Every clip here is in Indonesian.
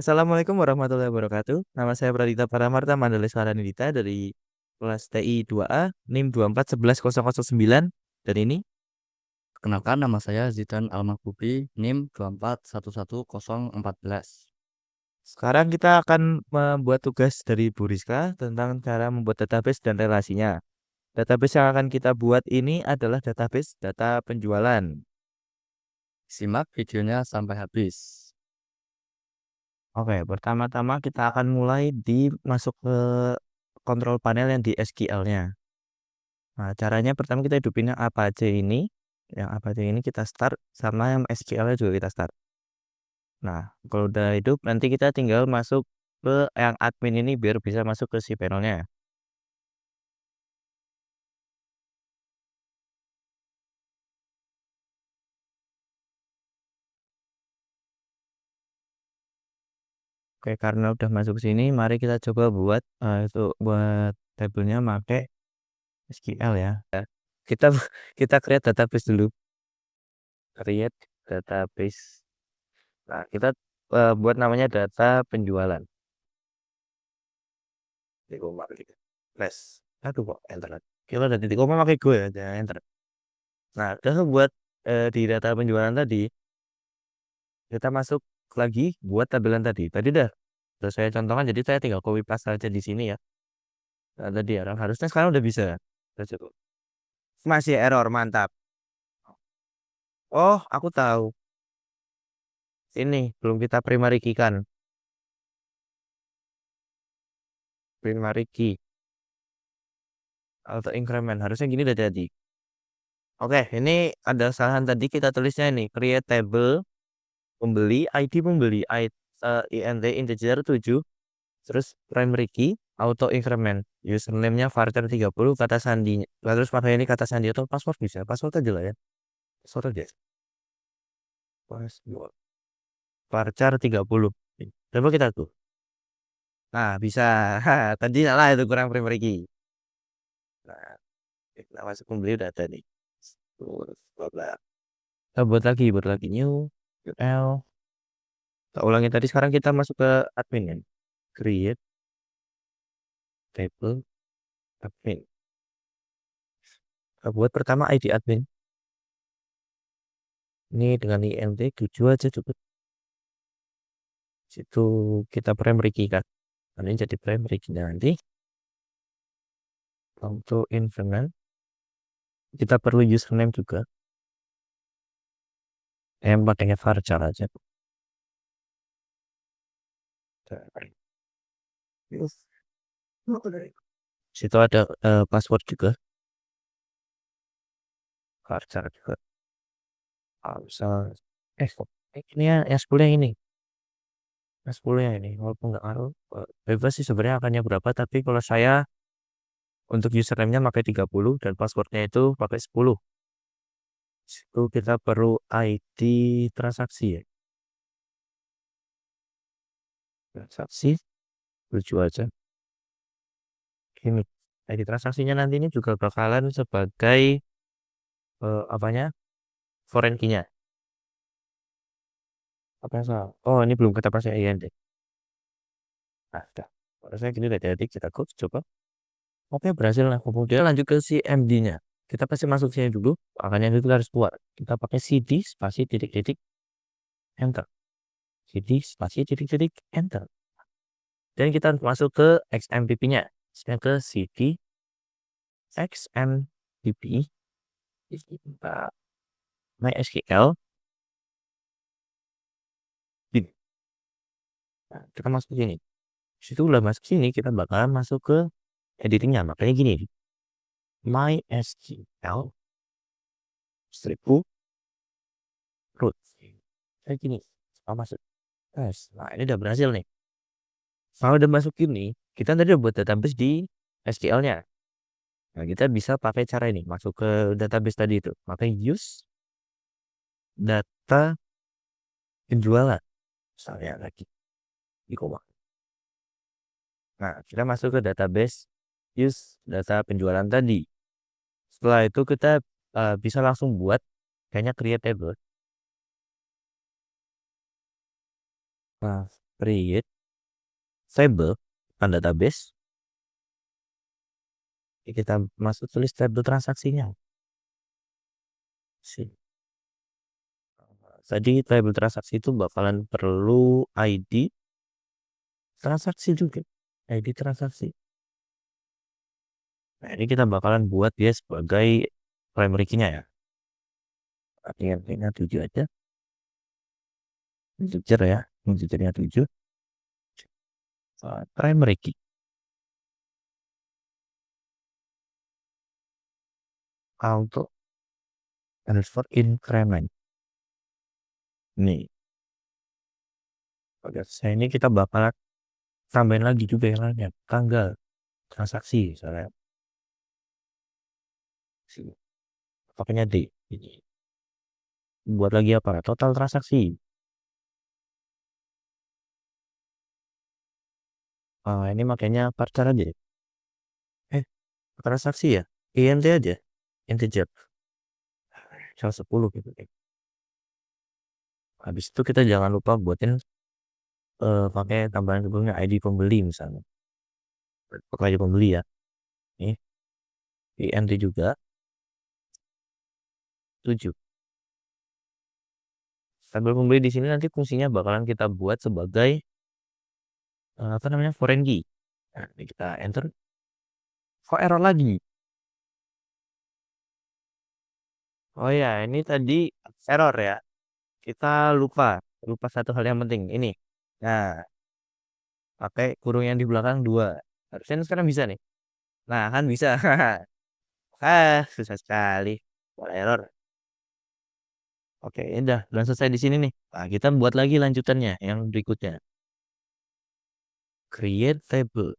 Assalamualaikum warahmatullahi wabarakatuh. Nama saya Pradita Paramarta Mandaleswara Nidita dari kelas TI 2A NIM 2411009 dan ini. Perkenalkan nama saya Zidan Almakbubi, NIM 2411014. Sekarang kita akan membuat tugas dari Bu Rizka tentang cara membuat database dan relasinya. Database yang akan kita buat ini adalah database data penjualan. Simak videonya sampai habis. Oke, pertama-tama kita akan mulai masuk ke kontrol panel yang di SQL-nya. Nah, caranya pertama kita hidupin yang Apache ini. Yang Apache ini kita start sama yang SQL-nya juga kita start. Nah, kalau udah hidup nanti kita tinggal masuk ke yang admin ini biar bisa masuk ke si panelnya. Oke, karena udah masuk ke sini, mari kita coba buat buat tabelnya pakai SQL ya. Kita kita create database dulu. Create database. Nah, kita buat namanya data penjualan. Titik koma gitu. Plus. Aduh kok enter. Kita ada titik koma pakai gue ya, jangan enter. Nah, udah buat di data penjualan tadi, kita masuk lagi buat tabelan tadi. Tadi udah saya contohkan, jadi saya tinggal copy paste aja di sini ya. Nah, tadi ya, harusnya sekarang udah bisa. Udah cukup. Masih error, mantap. Oh, aku tahu. Ini belum kita primary key kan. Primary key atau increment. Harusnya gini udah jadi. Oke, ini ada kesalahan tadi kita tulisnya ini. Create table pembeli, ID pembeli, INT integer 7, terus primary key, auto increment, username-nya varchar 30, kata sandinya, terus pakai ini kata sandi atau password bisa, password aja lah ya, password aja, password, varchar 30, coba kita tuh, nah bisa, tadi salah itu kurang primary key, nah kita masuk pembeli udah ada nih, bla bla. Kita buat lagi new, URL, kita ulangi tadi, sekarang kita masuk ke admin ya, create table admin. Kita buat pertama ID admin. Ini dengan INT 7 aja cukup. Situ kita primary key kan. Ini jadi primary key nanti. Untuk increment. Kita perlu username juga. Yang pakainya varchar aja. Situ ada password juga. Varchar juga. Misal, ini yang 10 yang ini. Yang 10 yang ini. Walaupun nggak ngaruh. Bebas sih sebenarnya akannya berapa. Tapi kalau saya untuk username-nya pakai 30 dan passwordnya itu pakai 10. Itu kita perlu ID transaksi ya. Transaksi lucu aja. Ini ID transaksinya nanti ini juga bakalan sebagai apanya? Foreign key-nya. Apa yang salah? Oh, ini belum kita pakai IND. Nah, udah. Harusnya gini udah jadi, kita code coba. Oke, berhasil. Nah, kemudian lanjut ke si MD-nya. Kita pasti masuk sini dulu, makanya itu harus keluar. Kita pakai CD spasi titik-titik enter. CD spasi titik-titik enter. Dan kita masuk ke XMPP-nya. Saya ke CD XMPP MySQL. Nah, kita masuk sini. Situ udah masuk sini, kita bakalan masuk ke editingnya. Makanya gini, MySQL stripu root. Kayak gini, masuk. Nah, ini udah berhasil nih. Kalau udah masuk ini, kita tadi udah buat database di SQL-nya. Nah, kita bisa pakai cara ini, masuk ke database tadi itu. Pakai use data penjualan. Misalnya lagi di koma. Nah, kita masuk ke database use data penjualan tadi. Setelah itu kita bisa langsung buat kayaknya create table. Nah, create table database. Kita masuk tulis table transaksinya. Tadi table transaksi itu bakalan perlu ID transaksi juga. ID transaksi. Nah, ini kita bakalan buat dia sebagai primary key-nya ya. Artinya 7 aja. Integer ya. Integernya 7. Primary key. Auto underscore increment. Nih. Pada saya ini kita bakalan tambahin lagi juga yang lainnya. Tanggal transaksi misalnya. Pakainya D. Ini. Buat lagi apa? Total transaksi. Ini makanya parser aja. Transaksi ya. INT aja. Integer. 10 gitu. Habis itu kita jangan lupa buatin pakai tambahan sebelumnya ID pembeli misalnya. Pakai ID pembeli ya. Nih. INT juga 7. Tabel pembeli di sini nanti fungsinya bakalan kita buat sebagai apa namanya? Foreign key. Nah, ini kita enter. Kok error lagi? Oh ya, ini tadi error ya. Kita lupa satu hal yang penting. Ini. Nah, pakai kurung yang di belakang 2. Harusnya sekarang bisa nih. Nah, kan bisa. Susah sekali. Error. Oke, udah selesai di sini nih. Nah, kita buat lagi lanjutannya yang berikutnya. Create table.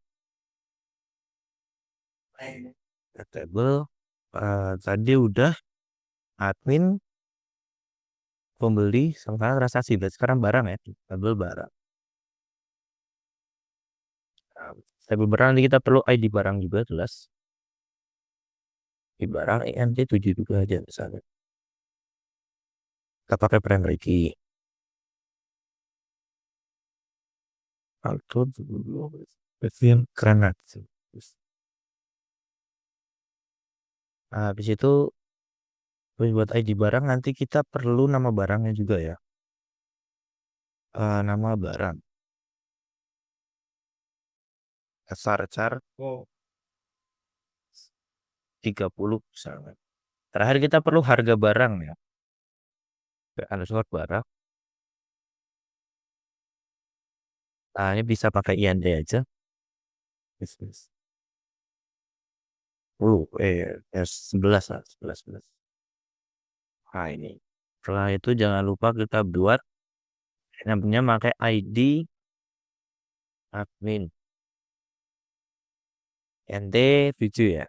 Table tadi udah admin, pembeli, sama transaksi. Berarti sekarang barang ya. Table barang. Nah, table barang nanti kita perlu ID barang juga jelas. Di barang INT 7 juga aja misalnya. Kita pakai primary key. Auto dulu. Granat. Nah, habis itu buat ID barang nanti kita perlu nama barangnya juga ya. Nama barang. Char 30 misalnya. Terakhir kita perlu harga barang ya. Underscore barang. Nah, ini bisa pakai IND aja. Yes. 11 lah, 11. Nah, ini. Setelah itu jangan lupa kita buat namanya pakai ID admin. NT 7 ya.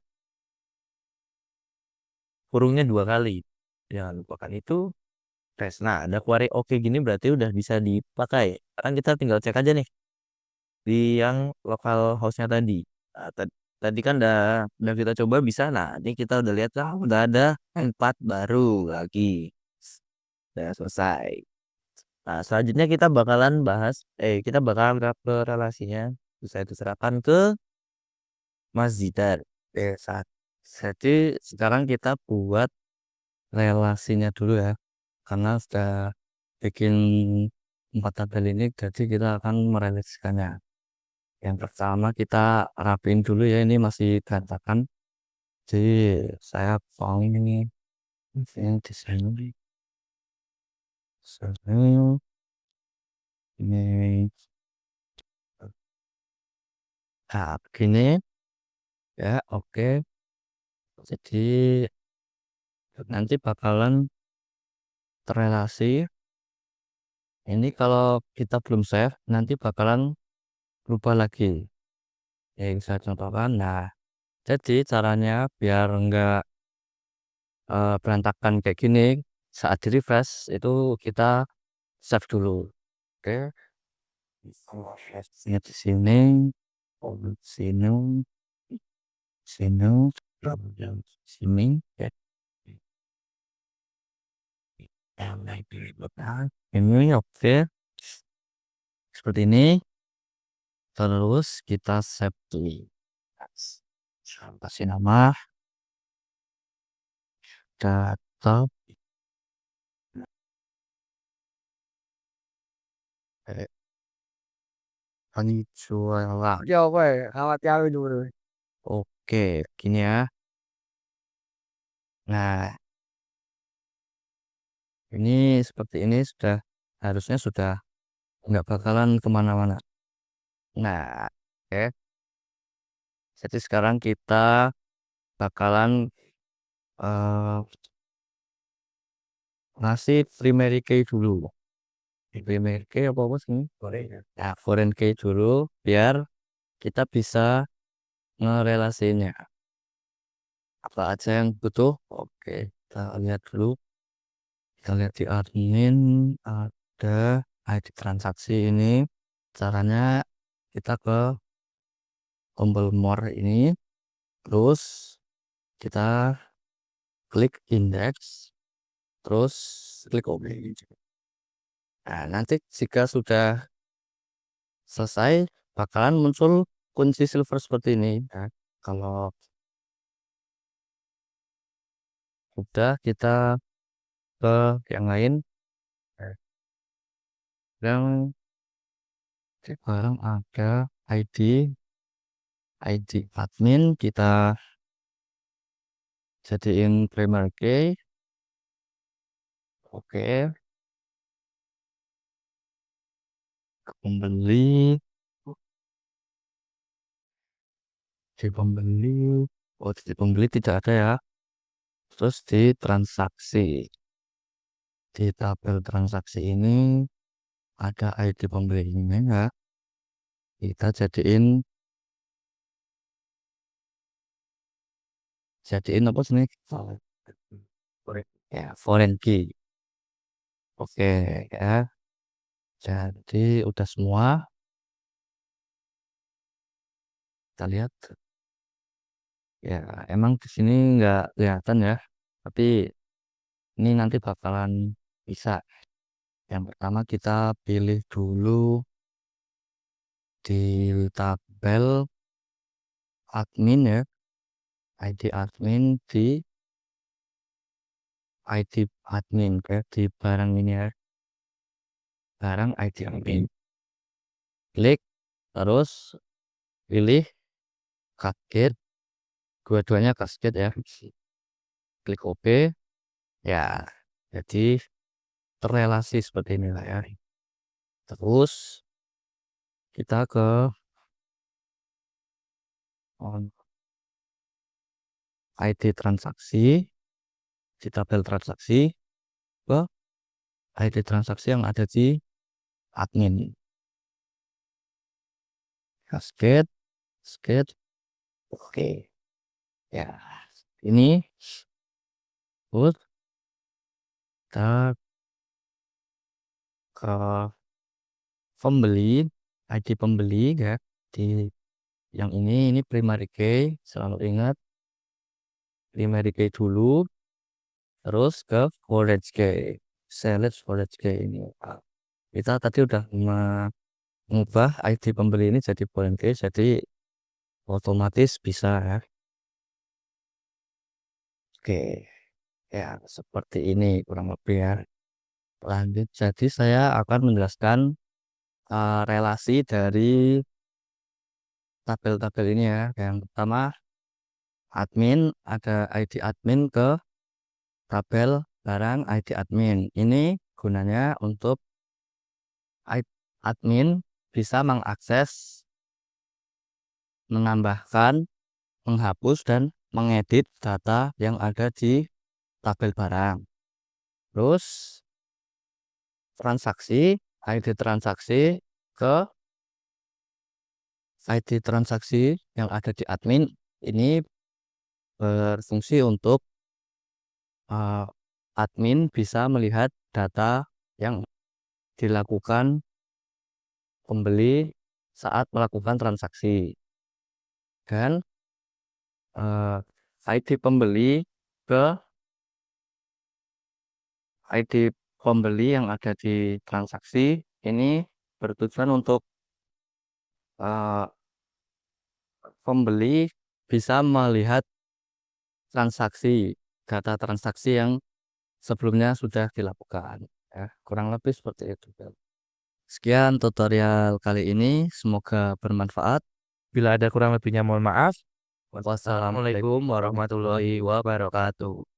Kurungnya 2 kali. Jangan lupakan itu. Tes. Nah, ada query oke gini berarti udah bisa dipakai. Sekarang kita tinggal cek aja nih di yang lokal host-nya tadi. Nah, tadi kan udah kita coba bisa. Nah, ini kita udah lihat udah ada 4 baru lagi. Udah selesai. Nah, selanjutnya kita bakalan ke relasinya. Bisa diserahkan ke Mas Zidar. Jadi sekarang kita buat relasinya dulu ya. Karena sudah bikin 4 tabel ini, jadi kita akan merelasikannya. Yang pertama kita rapiin dulu ya, ini masih berantakan. Jadi saya paling ini di sini. Ini begini ya, oke. Jadi nanti bakalan terrelasi. Ini kalau kita belum save nanti bakalan lupa lagi. Yang saya contohkan. Nah, jadi caranya biar enggak berantakan kayak gini, saat di refresh itu kita save dulu. Oke. Di sini, sini, sini, sini, ya. Ini oke. seperti ini. Terus kita save dulu. Kasih nama data penjualan. Yo, weh, awak tiawi dulu. Oke, gini ya. Nah, ini seperti ini sudah harusnya sudah nggak bakalan kemana-mana. Nah, oke. Jadi sekarang kita bakalan eh, ngasih primary key dulu. Primary key apa sih? Nah, foreign key dulu biar kita bisa ngerelasinya. Apa aja yang butuh? Oke, kita lihat dulu. Kita lihat di admin ada ID transaksi ini. Caranya kita ke tombol more ini, terus kita klik index, terus klik OK. Nah, nanti jika sudah selesai bakalan muncul kunci silver seperti ini. Nah, kalau udah kita ke yang lain. Yang barang ada ID admin, kita jadiin primary key. Oke, pembeli di pembeli. Oh, di pembeli tidak ada ya. Terus di transaksi, di tabel transaksi ini ada ID pembelinya ya. Kita jadiin apa sih? Ya, foreign key. Oke ya. Jadi udah semua. Kita lihat. Ya, emang di sini nggak kelihatan ya. Tapi ini nanti bakalan bisa. Yang pertama kita pilih dulu di tabel admin ya. ID admin di ID admin kayak di barang ini ya. Barang ID admin. Klik terus pilih cascade. Dua-duanya cascade ya. Klik OK. Ya, jadi terrelasi seperti ini lah ya. Terus kita ke ID transaksi, di tabel transaksi ke ID transaksi yang ada di admin. Cascade, cascade. Oke. Ya, ini put kita ke pembeli, ID pembeli ya. Di yang ini primary key, selalu ingat primary key dulu, terus ke storage key, select storage key ini. Kita tadi udah mengubah ID pembeli ini jadi foreign key, jadi otomatis bisa ya. Oke, ya seperti ini kurang lebih ya. Lanjut, jadi saya akan menjelaskan relasi dari tabel-tabel ini ya. Yang pertama admin, ada ID admin ke tabel barang ID admin. Ini gunanya untuk admin bisa mengakses, menambahkan, menghapus, dan mengedit data yang ada di tabel barang. Terus transaksi, ID transaksi ke ID transaksi yang ada di admin ini berfungsi untuk admin bisa melihat data yang dilakukan pembeli saat melakukan transaksi, dan ID pembeli ke ID pembeli yang ada di transaksi ini bertujuan untuk eh, pembeli bisa melihat data transaksi yang sebelumnya sudah dilakukan. Ya, kurang lebih seperti itu. Sekian tutorial kali ini, semoga bermanfaat. Bila ada kurang lebihnya mohon maaf. Wassalamualaikum warahmatullahi wabarakatuh.